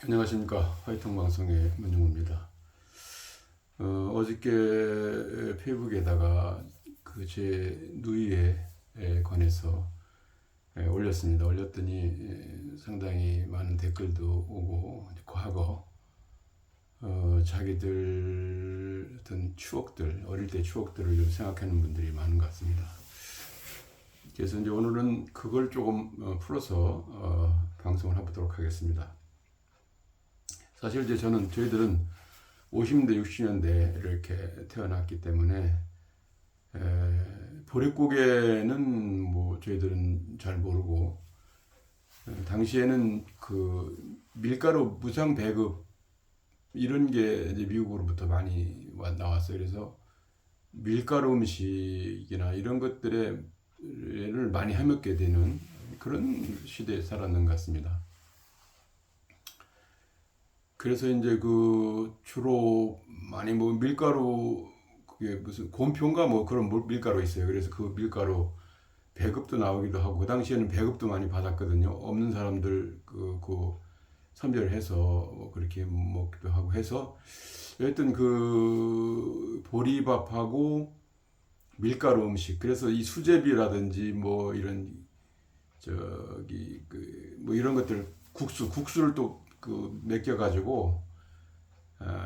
안녕하십니까. 화이팅 방송의 문용우입니다. 어저께 페이북에다가 그 제 누이에 관해서 올렸습니다. 올렸더니 상당히 많은 댓글도 오고 과거 자기들 어떤 추억들, 어릴 때 추억들을 좀 생각하는 분들이 많은 것 같습니다. 그래서 이제 오늘은 그걸 조금 풀어서 방송을 해보도록 하겠습니다. 사실 이제 저희들은 50년대, 60년대 이렇게 태어났기 때문에 보릿고개는 뭐 저희들은 잘 모르고 당시에는 그 밀가루 무상 배급 이런 게 이제 미국으로부터 많이 나왔어요. 그래서 밀가루 음식이나 이런 것들을 많이 해먹게 되는 그런 시대에 살았는 것 같습니다. 그래서 이제 그 주로 많이 뭐 밀가루 그게 무슨 곰표인가 뭐 그런 밀가루 있어요. 그래서 그 밀가루 배급도 나오기도 하고 그 당시에는 배급도 많이 받았거든요. 없는 사람들 그 선별해서 뭐 그렇게 먹기도 하고 해서 여하튼 그 보리밥하고 밀가루 음식 그래서 이 수제비라든지 뭐 이런 저기 그 뭐 이런 것들 국수를 또 그 맡겨가지고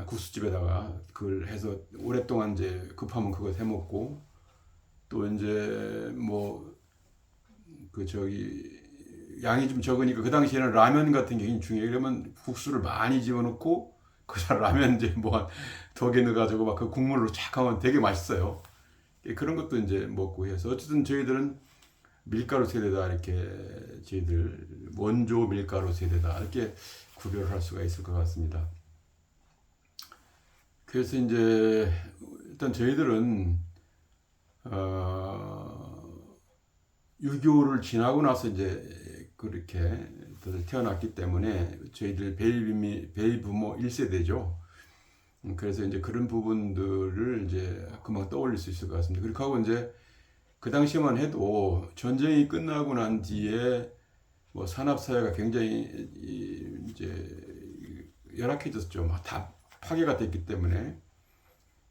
국수집에다가 그걸 해서 오랫동안 이제 급하면 그거 해 먹고 또 이제 뭐 그 저기 양이 좀 적으니까 그 당시에는 라면 같은 게 굉장히 중요해요. 그러면 국수를 많이 집어넣고 그 라면 이제 뭐 두 개 넣어가지고 막 그 국물로 쫙 하면 되게 맛있어요. 그런 것도 이제 먹고 해서 어쨌든 저희들은 밀가루 세대다 이렇게 저희들 원조 밀가루 세대다 이렇게 구별을 할 수가 있을 것 같습니다. 그래서 이제 일단 저희들은 6.25를 지나고 나서 이제 그렇게 태어났기 때문에 저희들 베이비부모 1세대죠. 그래서 이제 그런 부분들을 이제 금방 떠올릴 수 있을 것 같습니다. 그렇게 하고 이제 그 당시만 해도 전쟁이 끝나고 난 뒤에 뭐 산업사회가 굉장히 이제 열악해졌죠. 다 파괴가 됐기 때문에.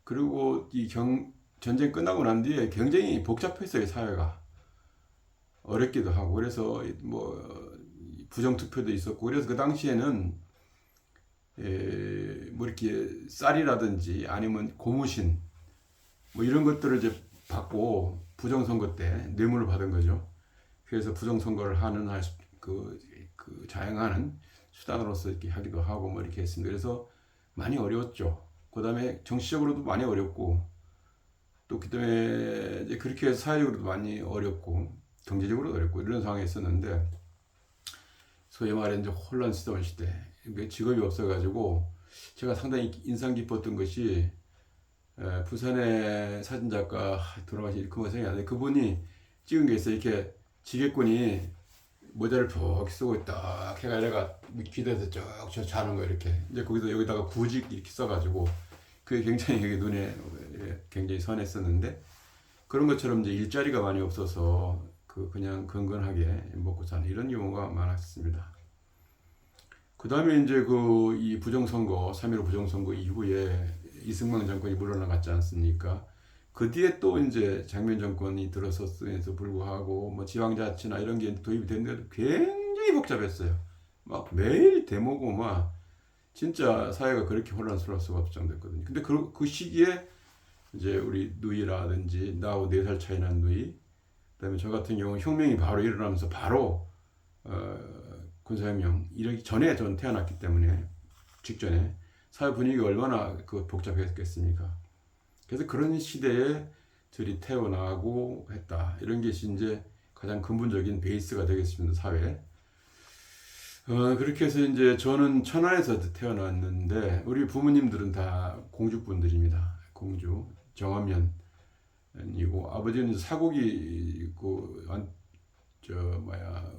그리고 전쟁 끝나고 난 뒤에 굉장히 복잡했어요, 사회가. 어렵기도 하고. 그래서 뭐 부정투표도 있었고. 그래서 그 당시에는 뭐 이렇게 쌀이라든지 아니면 고무신 뭐 이런 것들을 이제 받고 부정선거 때 뇌물을 받은 거죠. 그래서 부정선거를 하는 그 자행하는 수단으로서 이렇게 하기도 하고 뭐 이렇게 했습니다. 그래서 많이 어려웠죠. 그 다음에 정치적으로도 많이 어렵고 또 그다음에 이제 그렇게 해서 사회적으로도 많이 어렵고 경제적으로도 어렵고 이런 상황에 있었는데 소위 말해 이제 혼란스러운 시대 직업이 없어가지고 제가 상당히 인상 깊었던 것이 부산의 사진작가 돌아가신 그만 생각이 안 나는데 그분이 찍은 게 있어요. 이렇게 지게꾼이 모자를 푹 쓰고 딱 해가 내가 기대서 쭉 자는 거 이렇게 이제 거기서 여기다가 구직 이렇게 써가지고 그게 굉장히 눈에 굉장히 선했었는데 그런 것처럼 이제 일자리가 많이 없어서 그냥 건건하게 먹고 사는 이런 경우가 많았습니다. 그 다음에 이제 이 부정선거 3.15 부정선거 이후에 이승만 정권이 물러나갔지 않습니까? 그 뒤에 또 이제 장면 정권이 들어섰음에도 불구하고 뭐 지방자치나 이런 게 도입이 됐는데도 굉장히 복잡했어요. 막 매일 데모고 막 진짜 사회가 그렇게 혼란스러울 수가 없을 정도였거든요. 근데 그 시기에 이제 우리 누이라든지 나하고 4살 차이 난 누이, 그다음에 저 같은 경우 혁명이 바로 일어나면서 바로 군사혁명 이러기 전에 전 태어났기 때문에 직전에 사회 분위기가 얼마나 복잡했겠습니까? 그래서 그런 시대에 저희 태어나고 했다. 이런 게 이제 가장 근본적인 베이스가 되겠습니다. 사회. 그렇게 해서 이제 저는 천안에서 태어났는데 우리 부모님들은 다 공주분들입니다. 공주 정암면이고 아버지는 사국이 있고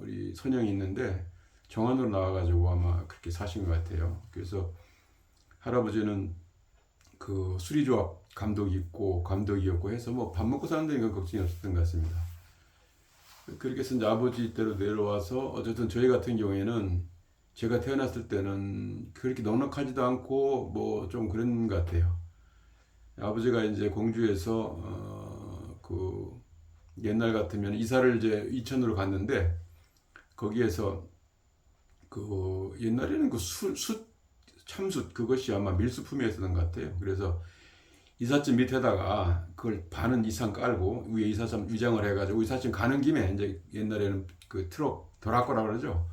우리 선영이 있는데 정안으로 나와가지고 아마 그렇게 사신 것 같아요. 그래서 할아버지는 그 수리조합 감독이었고 해서 뭐 밥 먹고 사는 데는 걱정이 없었던 것 같습니다. 그렇게 해서 이제 아버지 때로 내려와서 어쨌든 저희 같은 경우에는 제가 태어났을 때는 그렇게 넉넉하지도 않고 뭐 좀 그런 것 같아요. 아버지가 이제 공주에서 그 옛날 같으면 이사를 이제 이천으로 갔는데 거기에서 그 옛날에는 그 참숯 그것이 아마 밀수품이었던 것 같아요. 그래서 이삿짐 밑에다가 그걸 반은 이상 깔고 위에 이삿짐 위장을 해가지고 이삿짐 가는 김에 이제 옛날에는 그 트럭 도라꼬라 그러죠.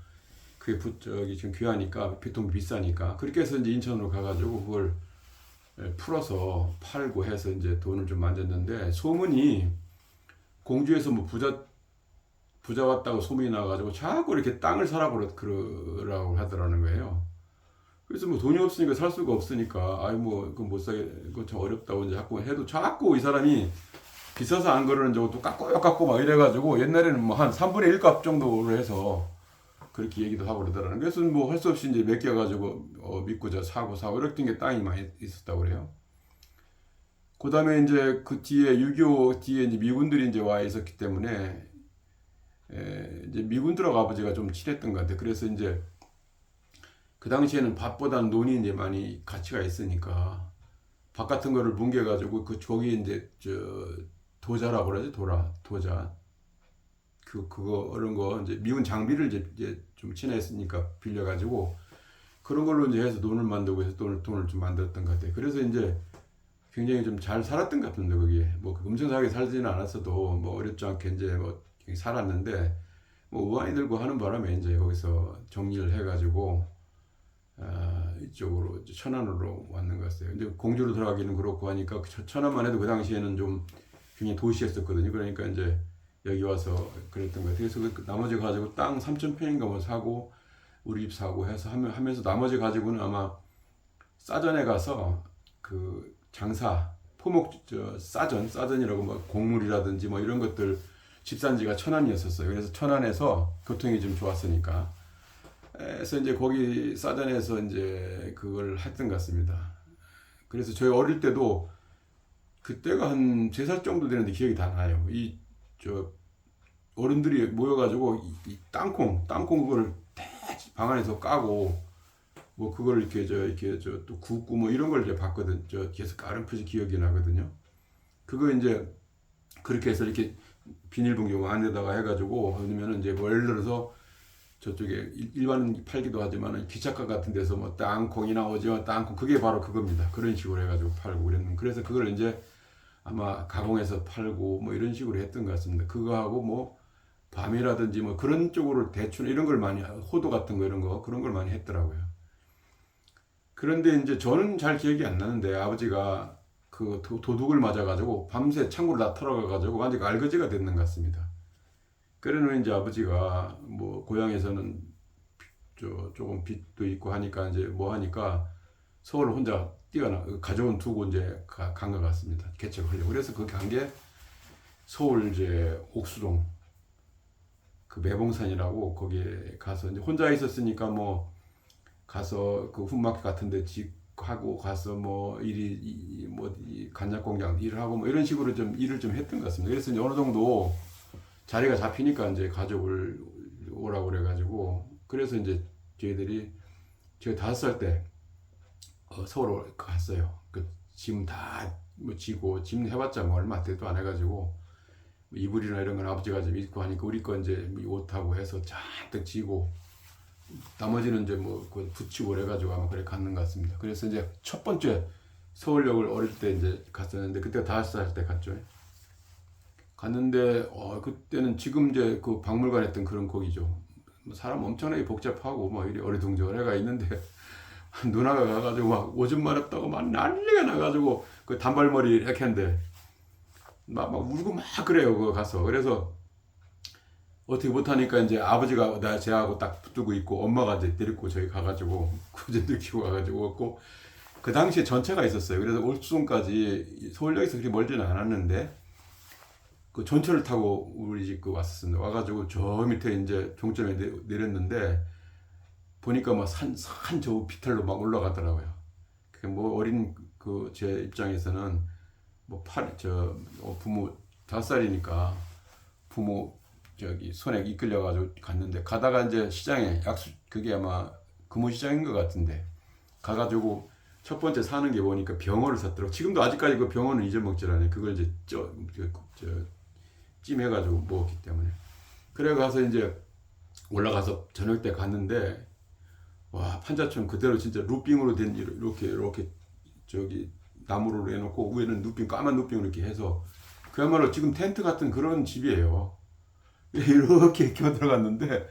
그게 저기 지금 귀하니까 비통 비싸니까 그렇게 해서 이제 인천으로 가가지고 그걸 풀어서 팔고 해서 이제 돈을 좀 만졌는데 소문이 공주에서 뭐 부자 왔다고 소문이 나가지고 자꾸 이렇게 땅을 사라고 그러라고 하더라는 거예요. 그래서 뭐 돈이 없으니까 살 수가 없으니까 아이 뭐 그거 못 사게 그거 참 어렵다고 이제 자꾸 이 사람이 비싸서 안 그러는 적도 깎고 막 이래가지고 옛날에는 뭐 한 3분의 1 값 정도로 해서 그렇게 얘기도 하고 그러더라는. 그래서 뭐 할 수 없이 이제 맡겨가지고 믿고 저 사고 이랬던 게 땅이 많이 있었다고 그래요. 그 다음에 이제 그 뒤에 6.25 뒤에 이제 미군들이 이제 와 있었기 때문에 이제 미군들하고 아버지가 좀 친했던 것 같아요. 그래서 이제 그 당시에는 밭보다는 논이 이제 많이 가치가 있으니까 밭 같은 거를 뭉개가지고 거기 이제 저 도자라고 그러지 도자 그거 그런 거 이제 미군 장비를 이제 좀 친했으니까 빌려가지고 그런 걸로 이제 해서 돈을 만들고 해서 돈을 좀 만들었던 것 같아요. 그래서 이제 굉장히 좀 잘 살았던 것 같은데 거기에 뭐 엄청나게 살지는 않았어도 뭐 어렵지 않게 이제 뭐 살았는데 뭐 우환이 들고 하는 바람에 이제 거기서 정리를 해가지고 이쪽으로 천안으로 왔는 것 같아요. 근데 공주로 들어가기는 그렇고 하니까 천안만 해도 그 당시에는 좀 굉장히 도시였었거든요. 그러니까 이제 여기 와서 그랬던 것 같아요. 그래서 그 나머지 가지고 땅 3,000평인가 뭐 사고 우리 집 사고 해서 하면서 나머지 가지고는 아마 싸전에 가서 그 장사 포목 싸전이라고 뭐 곡물이라든지 뭐 이런 것들 집산지가 천안이었었어요. 그래서 천안에서 교통이 좀 좋았으니까 그래서 이제 거기 싸전에서 이제 그걸 했던 것 같습니다. 그래서 저희 어릴 때도 그때가 한 3살 정도 되는데 기억이 다 나요. 저 어른들이 모여가지고 이 땅콩 그거를 방 안에서 까고 뭐 그걸 이렇게 또 굽고 뭐 이런 걸 이제 봤거든. 저 계속 까름표시 기억이 나거든요. 그거 이제 그렇게 해서 이렇게 비닐봉지 안에다가 해가지고 그러면은 이제 뭐 예를 들어서 저쪽에 일반 팔기도 하지만 기차가 같은 데서 뭐 땅콩이나 오징어 땅콩 그게 바로 그겁니다. 그런 식으로 해가지고 팔고 그랬는. 그래서 그걸 이제 아마 가공해서 팔고 뭐 이런 식으로 했던 것 같습니다. 그거 하고 뭐 밤이라든지 뭐 그런 쪽으로 대출 이런 걸 많이 호두 같은 거 이런 거 그런 걸 많이 했더라고요. 그런데 이제 저는 잘 기억이 안 나는데 아버지가 그 도둑을 맞아가지고 밤새 창고를 다 털어가가지고 완전 알거지가 됐는 것 같습니다. 그러는 이제 아버지가 뭐 고향에서는 조금 빚도 있고 하니까 이제 뭐 하니까 서울 혼자 가족은 두고 이제 간 것 같습니다. 개척하려고. 그래서 거기 간 게 서울 이제 옥수동 그 매봉산이라고 거기에 가서 이제 혼자 있었으니까 뭐 가서 그 훗마켓 같은데 하고 가서 뭐 간장 공장 일을 하고 뭐 이런 식으로 좀 일을 좀 했던 것 같습니다. 그래서 이제 어느 정도 자리가 잡히니까 이제 가족을 오라고 그래가지고 그래서 이제 제가 5살 때 서울 갔어요. 그 짐 다 뭐 지고 짐 해봤자 뭐 얼마 되도 안 해가지고 뭐 이불이나 이런 건 아버지가 좀 입고 하니까 우리 거 이제 옷하고 해서 잔뜩 지고 나머지는 이제 뭐 붙이고 그래가지고 아마 그래 갔는 것 같습니다. 그래서 이제 첫 번째 서울역을 어릴 때 이제 갔었는데 그때가 5살 때 갔죠. 갔는데 그때는 지금 이제 그 박물관 했던 그런 거기죠. 사람 엄청나게 복잡하고 막 이리 어리둥절 해가 있는데 누나가 가가지고 막 오줌 마렵다고 막 난리가 나가지고 그 단발머리 이렇게 했는데 막 울고 막 그래요. 그거 가서 그래서 어떻게 못하니까 이제 아버지가 제하고 딱 붙들고 있고 엄마가 이제 데리고 저희 가가지고 구제 들키고 가가지고 왔고 그 당시에 전차가 있었어요. 그래서 옥수동까지 서울역에서 그렇게 멀지는 않았는데 그 전철을 타고 우리 집 왔었습니다. 와가지고 저 밑에 이제 종점에 내렸는데 보니까 막 산 저 비탈로 막 올라가더라고요. 그 뭐 어린 그 제 입장에서는 뭐 부모 5살이니까 부모 손에 이끌려가지고 갔는데 가다가 이제 시장에 그게 아마 금호시장인 것 같은데 가가지고 첫 번째 사는 게 보니까 병어를 샀더라고. 지금도 아직까지 그 병어는 잊어먹질 않아요. 그걸 이제 찜해가지고 먹었기 때문에. 그래 가서 이제 올라가서 저녁 때 갔는데 와, 판자촌 그대로 진짜 루빙으로 된 이렇게 저기 나무로 해놓고 위에는 누빙 까만 누빙으로 이렇게 해서 그야말로 지금 텐트 같은 그런 집이에요. 이렇게 끼어 들어갔는데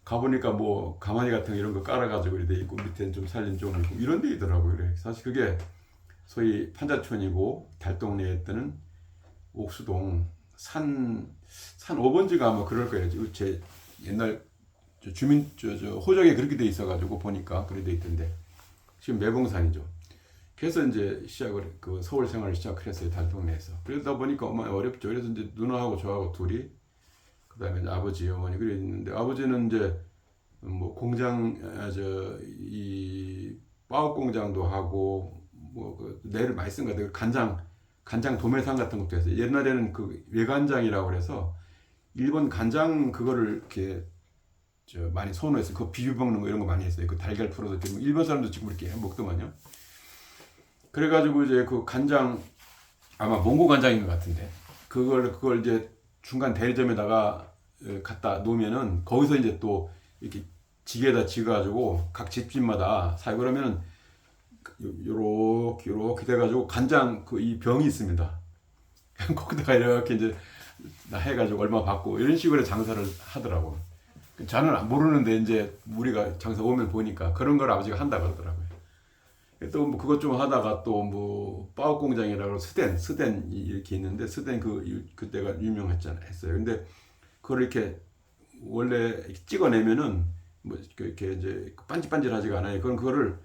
가보니까 뭐 가마니 같은 거 이런 거 깔아가지고 이렇게 돼 있고 밑에는 좀 살림 좀 있고 이런 데 있더라고요. 그래. 사실 그게 소위 판자촌이고 달동네에 뜨는 옥수동 산 5번지가 아마 그럴 거예요. 제 옛날 주민 호적에 그렇게 돼 있어가지고 보니까 그렇게 돼 있던데 지금 매봉산이죠. 그래서 이제 시작을 그 서울 생활을 시작을 했어요. 달동네에서. 그러다 보니까 엄마 어렵죠. 그래서 이제 누나하고 저하고 둘이 그다음에 아버지 어머니 그래 있는데 아버지는 이제 뭐 공장 이 빠옥 공장도 하고 뭐그 뇌를 많이 쓴 것 같아요. 간장 도매상 같은 것도 했어요. 옛날에는 그 외간장이라고 그래서 일본 간장 그거를 이렇게 많이 선호했어요. 그 비벼 먹는 거 이런 거 많이 했어요. 그 달걀 풀어서 지금 일본 사람도 지금 이렇게 해 먹더만요. 그래가지고 이제 그 간장 아마 몽고 간장인 것 같은데 그걸 이제 중간 대리점에다가 갖다 놓으면은 거기서 이제 또 이렇게 지게에다 지가지고 각 집집마다 사 그러면은 요렇게 돼가지고 간장 그 이 병이 있습니다. 거기다가 이렇게 이제 나 해가지고 얼마 받고 이런 식으로 장사를 하더라고. 저는 모르는데 이제 우리가 장사 오면 보니까 그런 걸 아버지가 한다고 하더라고요. 또 뭐 그것 좀 하다가 또 뭐 빠옥 공장이라고 스덴 이렇게 있는데 스덴 그때가 유명했어요. 근데 그걸 이렇게 원래 이렇게 찍어내면은 뭐 이렇게 이제 반질반질하지가 않아요. 그거를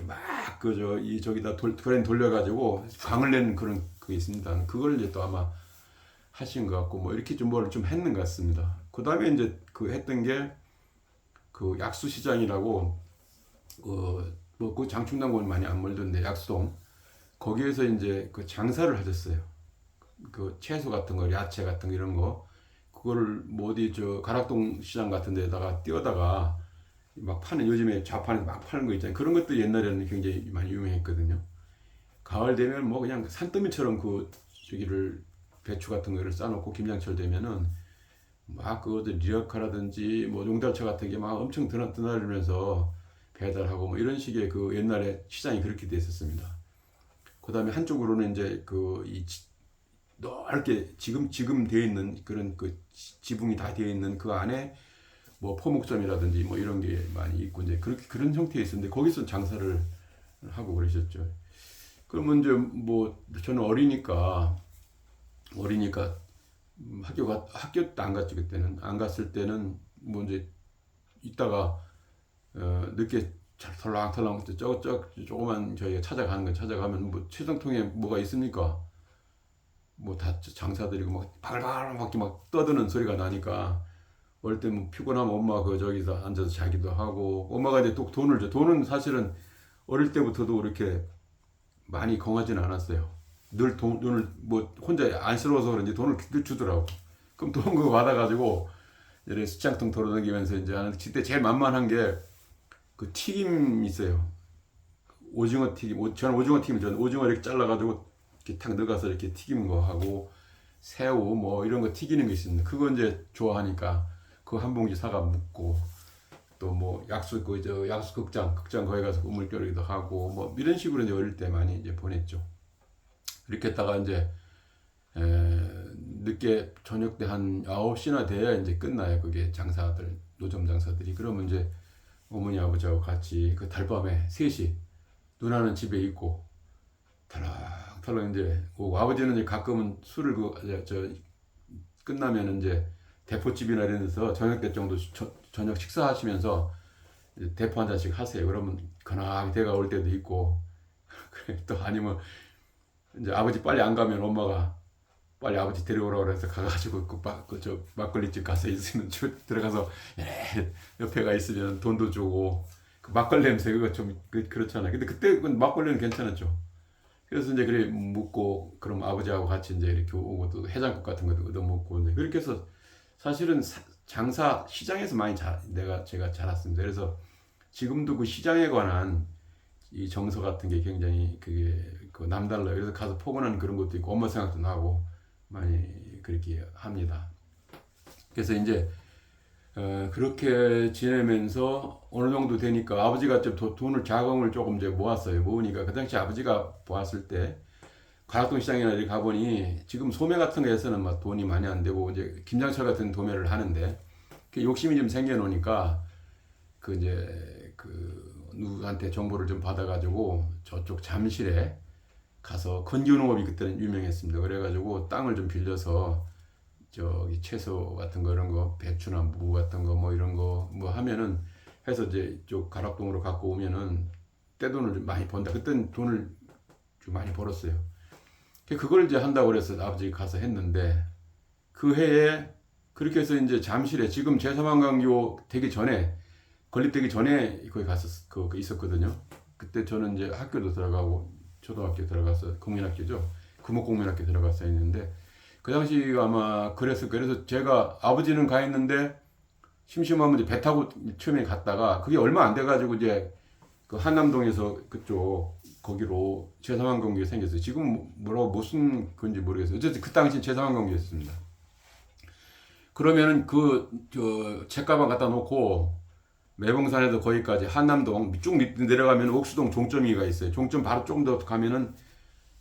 막 저기다 그랜 돌려가지고 광을 내는 그런 그게 있습니다. 그걸 이제 또 아마 하신 것 같고 뭐 이렇게 좀 뭘 좀 했는 것 같습니다. 그 다음에 이제 그 했던 게 그 약수시장이라고 그 장충당군 많이 안 멀던데 약수동 거기에서 이제 그 장사를 하셨어요. 그 채소 같은 거, 야채 같은 거 이런 거 그거를 뭐 어디 가락동 시장 같은 데다가 띄워다가 막 파는 요즘에 좌판에서 막 파는 거 있잖아요. 그런 것도 옛날에는 굉장히 많이 유명했거든요. 가을 되면 뭐 그냥 산더미처럼 그 저기를 배추 같은 거를 싸놓고 김장철 되면은 막 그것들 리어카라든지 뭐 용달차 같은 게 막 엄청 드나들면서 배달하고 뭐 이런 식의 그 옛날에 시장이 그렇게 돼 있었습니다. 그 다음에 한쪽으로는 이제 이 넓게 지금 되어 있는 그런 그 지붕이 다 되어 있는 그 안에 뭐 포목점이라든지 뭐 이런 게 많이 있고 이제 그런 형태에 있었는데 거기서 장사를 하고 그러셨죠. 그러면 이제 뭐 저는 어리니까 학교도 안 갔지 그때는 안 갔을 때는 뭐 이제 이따가 늦게 털랑털랑 조그만 저희가 찾아가는 건 찾아가면 뭐 최정통에 뭐가 있습니까? 뭐 다 장사들이고 막 바글바글 막 떠드는 소리가 나니까 어릴 때 뭐 피곤하면 엄마 저기서 앉아서 자기도 하고 엄마가 이제 또 돈을 줘. 돈은 사실은 어릴 때부터도 이렇게 많이 건하지는 않았어요. 늘 돈을 뭐 혼자 안쓰러워서 그런지 돈을 늘 주더라고. 그럼 돈 그거 받아가지고 이렇게 수장통 돌아다니면서 이제 하는 그때 제일 만만한 게 그 튀김 있어요. 오징어 튀김. 저는 오징어 튀김 저는 오징어 이렇게 잘라가지고 이렇게 탁 넣어서 이렇게 튀김 거 하고 새우 뭐 이런 거 튀기는 게 있습니다. 그거 이제 좋아하니까 그거 한 봉지 사가 묻고 또 뭐 약수 약수 극장 거기 가서 우물겨루기도 하고 뭐 이런 식으로 이제 어릴 때 많이 이제 보냈죠. 이렇게 했다가 이제 늦게 저녁 때 한 9시나 돼야 이제 끝나요. 그게 장사들 노점 장사들이. 그러면 이제 어머니 아버지하고 같이 그 달밤에 3시 누나는 집에 있고 털렁털렁 이제 오고 아버지는 이제 가끔은 술을 끝나면 이제 대포집이나 이런 데서 저녁 때 정도 저녁 식사하시면서 대포 한 잔씩 하세요. 그러면 그나마 대가 올 때도 있고 또 아니면 이제 아버지 빨리 안 가면 엄마가 빨리 아버지 데려오라고 그래서 가가지고 저 막걸리집 가서 있으면 들어가서 옆에가 있으면 돈도 주고 그 막걸리 냄새 그거 좀 그렇잖아요. 근데 그때 막걸리는 괜찮았죠. 그래서 이제 그래 묵고 그럼 아버지하고 같이 이제 이렇게 오고 또 해장국 같은 것도 얻어 먹고 이제 그렇게 해서 사실은 장사 시장에서 많이 제가 자랐습니다. 그래서 지금도 그 시장에 관한 이 정서 같은 게 굉장히 그게 그 남달라요. 그래서 가서 포근한 그런 것도 있고 엄마 생각도 나고 많이 그렇게 합니다. 그래서 이제 그렇게 지내면서 어느 정도 되니까 아버지가 좀 돈을 자금을 조금 이제 모았어요. 모으니까 그 당시 아버지가 보았을 때 가락동 시장이나 이렇게 가보니 지금 소매 같은 거에서는 막 돈이 많이 안 되고 이제 김장철 같은 도매를 하는데 그 욕심이 좀 생겨놓으니까 그 이제 그 누구한테 정보를 좀 받아가지고 저쪽 잠실에 가서 건기농업이 그때는 유명했습니다. 그래가지고 땅을 좀 빌려서 저기 채소 같은 거 이런 거 배추나 무 같은 거 뭐 이런 거 뭐 하면은 해서 이제 쪽 가락동으로 갖고 오면은 떼돈을 좀 많이 번다. 그때는 돈을 좀 많이 벌었어요. 그걸 이제 한다고 그래서 아버지 가서 했는데 그 해에 그렇게 해서 이제 잠실에 지금 제3한강교 되기 전에 건립되기 전에 거기 갔었 그 있었거든요. 그때 저는 이제 학교도 들어가고 초등학교 들어가서 국민학교죠. 금호국민학교 들어가서 있는데 그 당시 아마 그랬을 거예요. 그래서 제가 아버지는 가 있는데 심심하면 이제 배 타고 처음에 갔다가 그게 얼마 안 돼가지고 이제 그 한남동에서 그쪽 거기로 제3항공기가 생겼어요. 지금 뭐라고 무슨 건지 모르겠어요. 어쨌든 그 당시 제3항공기였습니다. 그러면은 그 저 책가방 갖다 놓고 매봉산에서 거기까지 한남동 쭉 내려가면 옥수동 종점이가 있어요. 종점 바로 조금 더 가면은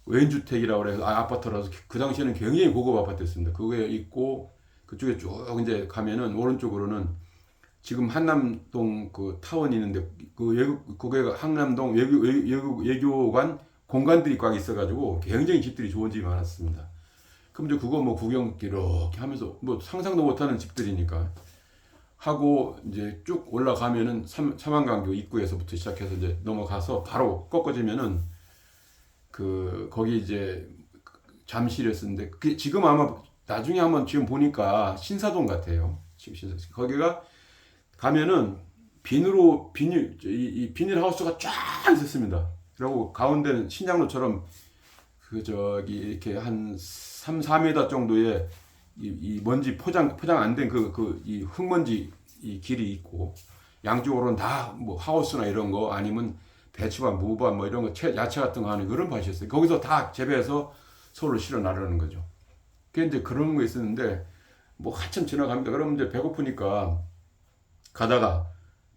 왼주택이라고 그래서 아파트라서 그 당시에는 굉장히 고급 아파트였습니다. 그게 있고 그쪽에 쭉 이제 가면은 오른쪽으로는 지금 한남동 그 타원이 있는데 그 외국 그게 한남동 외교관 공간들이 꽉 있어가지고 굉장히 집들이 좋은 집이 많았습니다. 그럼 이제 그거 뭐 구경 이렇게 하면서 뭐 상상도 못하는 집들이니까 하고 이제 쭉 올라가면은 삼한강교 입구에서부터 시작해서 이제 넘어가서 바로 꺾어지면은 그 거기 이제 잠실이었는데 그 지금 아마 나중에 한번 지금 보니까 신사동 같아요. 지금 신사동 거기가 가면은 이 비닐 하우스가 쫙 있었습니다. 그리고 가운데는 신장로처럼 그 저기 이렇게 한 3, 4m 정도의 이 먼지 포장 안 된 이 흙먼지 이 길이 있고 양쪽으로는 다 뭐 하우스나 이런 거 아니면 배추밭, 무밭 뭐 이런 거 야채 같은 거 하는 그런 밭이었어요. 거기서 다 재배해서 서울로 실어 나르는 거죠. 그게 이제 그런 거 있었는데 뭐 한참 지나갑니다. 그러면 이제 배고프니까 가다가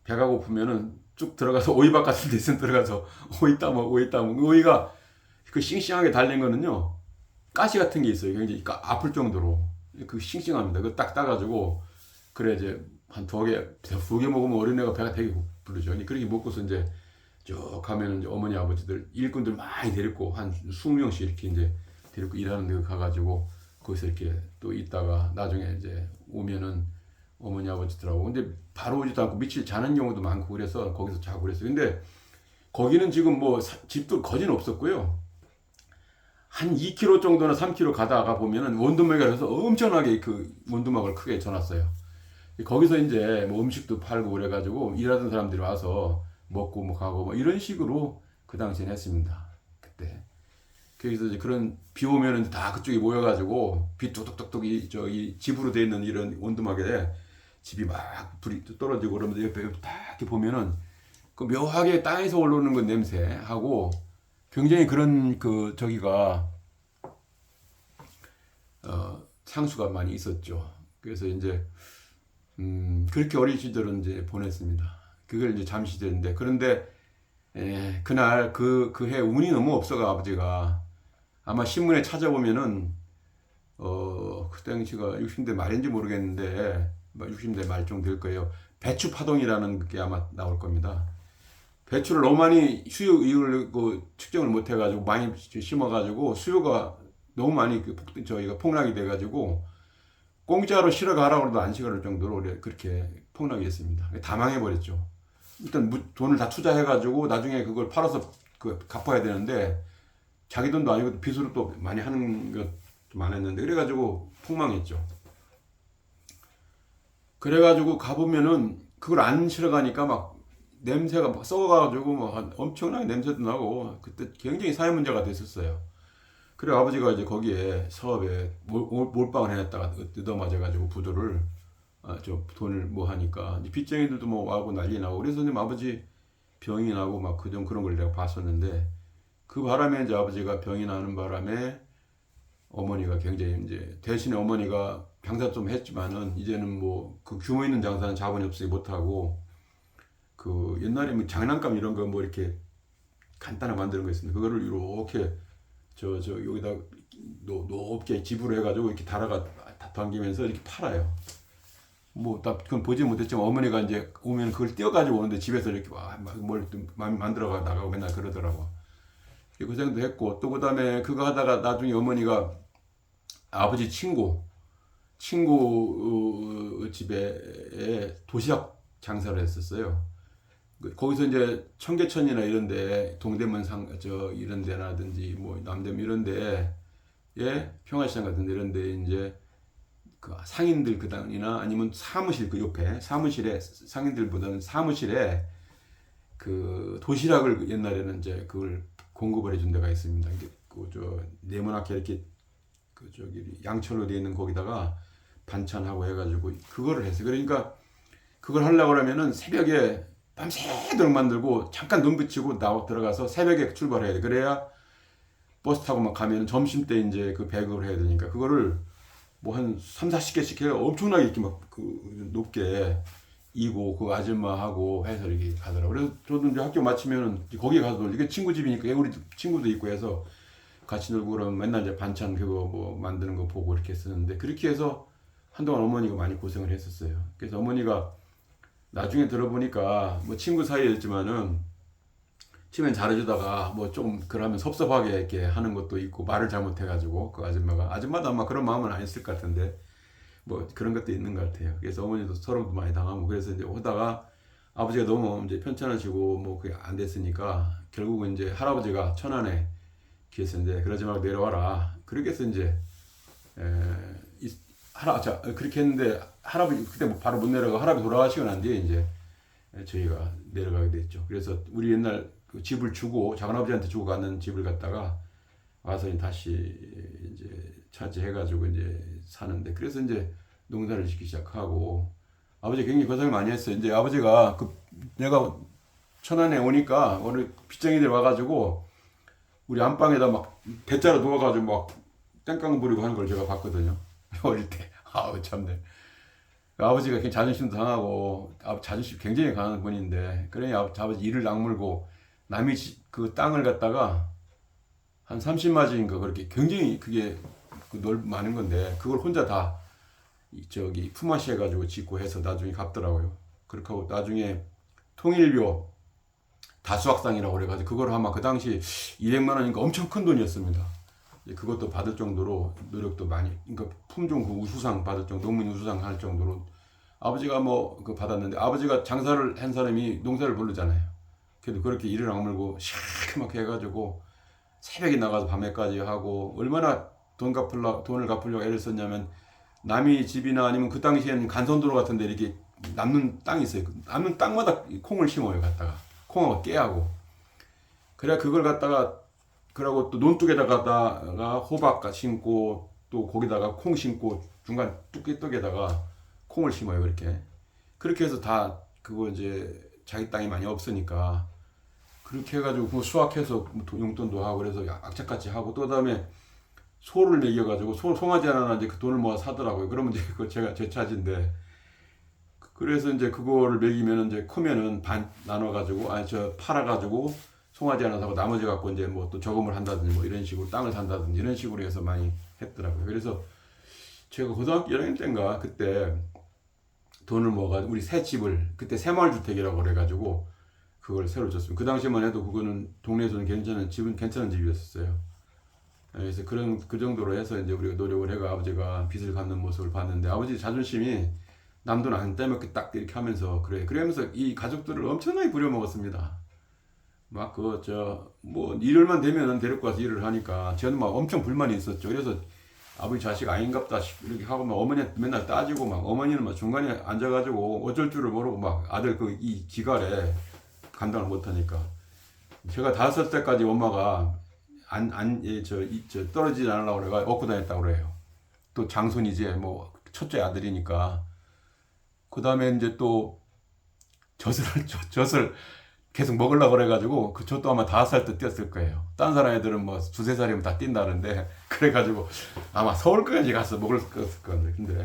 배가 고프면은 쭉 들어가서 오이밭 같은 데 있으면 들어가서 오이 따먹 오이가 그 싱싱하게 달린 거는요 가시 같은 게 있어요. 굉장히 아플 정도로 그 싱싱합니다. 그거 딱 따가지고 그래 이제 한 두 개 먹으면 어린애가 배가 되게 부르죠. 그렇게 먹고서 이제 쭉 가면 이제 어머니 아버지들 일꾼들 많이 데리고 한 20명씩 이렇게 이제 데리고 일하는 데 가가지고 거기서 이렇게 또 있다가 나중에 이제 오면은 어머니 아버지들하고 근데 바로 오지도 않고 며칠 자는 경우도 많고 그래서 거기서 자고 그랬어요. 근데 거기는 지금 뭐 집도 거진 없었고요. 한 2km 정도나 3km 가다가 보면은 원두막이라 해서 엄청나게 그 원두막을 크게 쳐놨어요. 거기서 이제 뭐 음식도 팔고 그래가지고 일하던 사람들이 와서 먹고 뭐 가고 뭐 이런 식으로 그 당시엔 했습니다. 그때. 그래서 이제 그런 비 오면은 다 그쪽에 모여가지고 비 뚝뚝뚝뚝 저기 집으로 돼 있는 이런 원두막에 집이 막 불이 떨어지고 그러면서 옆에 딱 이렇게 보면은 그 묘하게 땅에서 올라오는 그 냄새하고 굉장히 그런 그 저기가 상수가 많이 있었죠. 그래서 이제 그렇게 어린 시절은 이제 보냈습니다. 그걸 이제 잠시 됐는데 그런데 그날 그 해 운이 너무 없어가 아버지가 아마 신문에 찾아보면은 그 당시가 60대 말인지 모르겠는데 60대 말 정도 될 거예요. 배추 파동이라는 게 아마 나올 겁니다. 배추를 너무 많이 수요를 측정을 못 해가지고 많이 심어가지고 수요가 너무 많이 저희가 폭락이 돼가지고 공짜로 실어 가라고 해도 안 실어갈 정도로 그렇게 폭락이 했습니다. 다 망해버렸죠. 일단 돈을 다 투자해가지고 나중에 그걸 팔아서 갚아야 되는데 자기 돈도 아니고 빚으로 또 많이 하는 것 좀 안 했는데 그래가지고 폭망했죠. 그래가지고 가보면은 그걸 안 실어가니까 막 냄새가 막 썩어가지고 막 엄청나게 냄새도 나고 그때 굉장히 사회 문제가 됐었어요. 그래 아버지가 이제 거기에 사업에 몰빵을 해놨다가 뜯어맞아가지고 부도를 저 돈을 뭐 하니까 이제 빚쟁이들도 뭐 와고 난리 나고 그래서 이제 아버지 병이 나고 막 그런 걸 내가 봤었는데 그 바람에 이제 아버지가 병이 나는 바람에 어머니가 굉장히 이제 대신에 어머니가 장사 좀 했지만은 이제는 뭐 그 규모 있는 장사는 자본이 없으니 못하고 그 옛날에 뭐 장난감 이런 거 뭐 이렇게 간단하게 만드는 거 있습니다. 그거를 이렇게 저 여기다 높게 집으로 해가지고 이렇게 달아가 당기면서 이렇게 팔아요. 뭐, 나 그건 보지 못했지만 어머니가 이제 오면 그걸 띄어가지고 오는데 집에서 이렇게 뭘 만들어 나가고 맨날 그러더라고. 그 고생도 했고, 또 그 다음에 그거 하다가 나중에 어머니가 아버지 친구 집에 도시락 장사를 했었어요. 거기서 이제 청계천이나 이런데 동대문 이런 데라든지 뭐 남대문 이런 데에 평화시장 같은 데 이런 데 이제 그 상인들 그당이나 아니면 사무실 그 옆에 사무실에 상인들보다는 사무실에 그 도시락을 옛날에는 이제 그걸 공급을 해준 데가 있습니다. 그저 네모나게 이렇게 그 저기 양철로 되어 있는 거기다가 반찬하고 해가지고 그거를 했어요. 그러니까 그걸 하려고 하면은 새벽에 밤새도록 만들고 잠깐 눈 붙이고 들어가서 새벽에 출발해야 돼. 그래야 버스 타고 막 가면 점심 때 이제 그 배급을 해야 되니까 그거를 뭐 한 3, 40개씩 해가 엄청나게 이렇게 막 그 높게 이고 그 아줌마하고 해서 이렇게 가더라고. 그래서 저도 이제 학교 마치면은 거기 가서 이게 친구 집이니까 우리 친구도 있고 해서 같이 놀고 그러면 맨날 이제 반찬 그거 뭐 만드는 거 보고 이렇게 쓰는데 그렇게 해서 한동안 어머니가 많이 고생을 했었어요. 그래서 어머니가 나중에 들어보니까 뭐 친구 사이였지만은 치면 잘해주다가 뭐 좀 그러면 섭섭하게 이렇게 하는 것도 있고 말을 잘못해가지고 그 아줌마도 아마 그런 마음은 안 했을 것 같은데 뭐 그런 것도 있는 것 같아요. 그래서 어머니도 서로도 많이 당하고 그래서 이제 오다가 아버지가 너무 이제 편찮으시고 뭐 그게 안 됐으니까 결국은 이제 할아버지가 천안에 계셨는데 그러지 말고 내려와라. 그렇게 해서 이제 그렇게 했는데 할아버지 그때 뭐 바로 못 내려가 할아버지 돌아가시고 난 뒤에 이제 저희가 내려가게 됐죠. 그래서 우리 옛날 그 집을 주고 작은아버지한테 주고 가는 집을 갖다가 와서 다시 이제 차지해가지고 이제 사는데 그래서 이제 농사를 짓기 시작하고 아버지 굉장히 고생을 많이 했어요. 이제 아버지가 내가 천안에 오니까 오늘 빚쟁이들 와가지고 우리 안방에다 막 대자로 누워가지고 막 땡깡 부리고 하는 걸 제가 봤거든요. 어릴 때. 아우 참네. 아버지가 굉장히 자존심도 상하고 자존심 굉장히 강한 분인데 그러니 아버지 이를 악물고 남이 그 땅을 갖다가 한 30마지인가 그렇게 굉장히 그게 많은 건데 그걸 혼자 다 저기 품앗이 해가지고 짓고 해서 나중에 갚더라고요. 그렇게 하고 나중에 통일bio 다수학상이라고 그래가지고 그걸 아마 그 당시 200만 원이니까 엄청 큰 돈이었습니다. 그것도 받을 정도로 노력도 많이, 그러니까 품종 그 우수상 받을 정도, 농민 우수상 할 정도로 아버지가 뭐 그 받았는데 아버지가 장사를 한 사람이 농사를 모르잖아요. 그래도 그렇게 일을 악물고 시커멓게 해가지고 새벽에 나가서 밤에까지 하고 얼마나 돈을 갚으려고 애를 썼냐면 남이 집이나 아니면 그 당시에는 간선도로 같은 데 이렇게 남는 땅이 있어요. 남는 땅마다 콩을 심어요. 갖다가 콩하고 깨하고 그래 그걸 갖다가 그러고 또 논둑에다가 호박 심고 또 거기다가 콩 심고 중간 뚝에다가 콩을 심어요. 그렇게 해서 다 그거 이제 자기 땅이 많이 없으니까 그렇게 해가지고 그 수확해서 용돈도 하고 그래서 악착같이 하고 또 그다음에 소를 먹여가지고 송아지 하나 이제 그 돈을 모아 사더라고요. 그러면 이제 그거 제 차지인데 그래서 이제 그거를 먹이면 이제 크면은 반 나눠가지고 팔아가지고 송아지 하나 사고 나머지 갖고 이제 뭐 또 저금을 한다든지 뭐 이런 식으로 땅을 산다든지 이런 식으로 해서 많이 했더라고요. 그래서 제가 고등학교 1학년 때인가 그때 돈을 모아가지고 우리 새 집을 그때 새마을주택이라고 그래가지고 그걸 새로 줬습니다. 그 당시만 해도 그거는 동네에서는 괜찮은 집이었어요. 그래서 그 정도로 해서 이제 우리가 노력을 해가 아버지가 빚을 갚는 모습을 봤는데 아버지 자존심이 남 돈 안 떼먹게 딱 이렇게 하면서 그러면서 이 가족들을 엄청나게 부려먹었습니다. 막 뭐 일요일만 되면은 데리고 가서 일을 하니까 저는 막 엄청 불만이 있었죠. 그래서 아버지 자식 아닌갑다 이렇게 하고 막 어머니한테 맨날 따지고 막 어머니는 막 중간에 앉아가지고 어쩔 줄을 모르고 막 아들 이 기갈에 감당을 못하니까 제가 5살 때까지 엄마가 떨어지지 않으려고 그래가 업고 다녔다고 그래요. 또 장손이지 뭐 첫째 아들이니까 그 다음에 이제 또 젖을 계속 먹으려고 그래가지고 저도 아마 5살 때 뛰었을 거예요. 딴 사람 애들은 뭐 2~3살이면 다 뛴다는데 그래가지고 아마 서울까지 가서 먹을 건데 힘들어.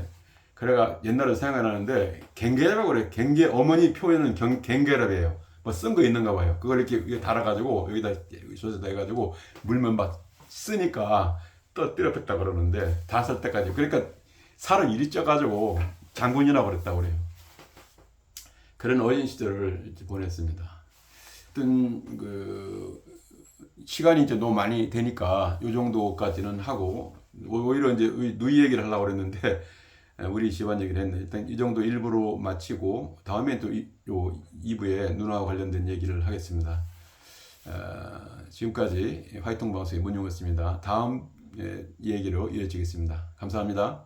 그래가 옛날에 생각나는데 갱게라고 그래. 갱게 어머니 표현은 갱게랍이에요. 뭐 쓴 거 있는가 봐요. 그걸 이렇게 달아가지고 여기다 젖에다 해가지고 물면 막 쓰니까 또 때려뺐다 그러는데 5살 때까지. 그러니까 살은 이리 쪄가지고 장군이라 그랬다고 그래요. 그런 어린 시절을 이제 보냈습니다. 하여튼 시간이 이제 너무 많이 되니까 이 정도까지는 하고 오히려 이제 누이 얘기를 하려고 그랬는데 우리 집안 얘기를 했네. 일단 이 정도 일부로 마치고 다음에 또 요 2부에 누나와 관련된 얘기를 하겠습니다. 지금까지 화이팅 방송의 문용이었습니다. 다음 얘기로 이어지겠습니다. 감사합니다.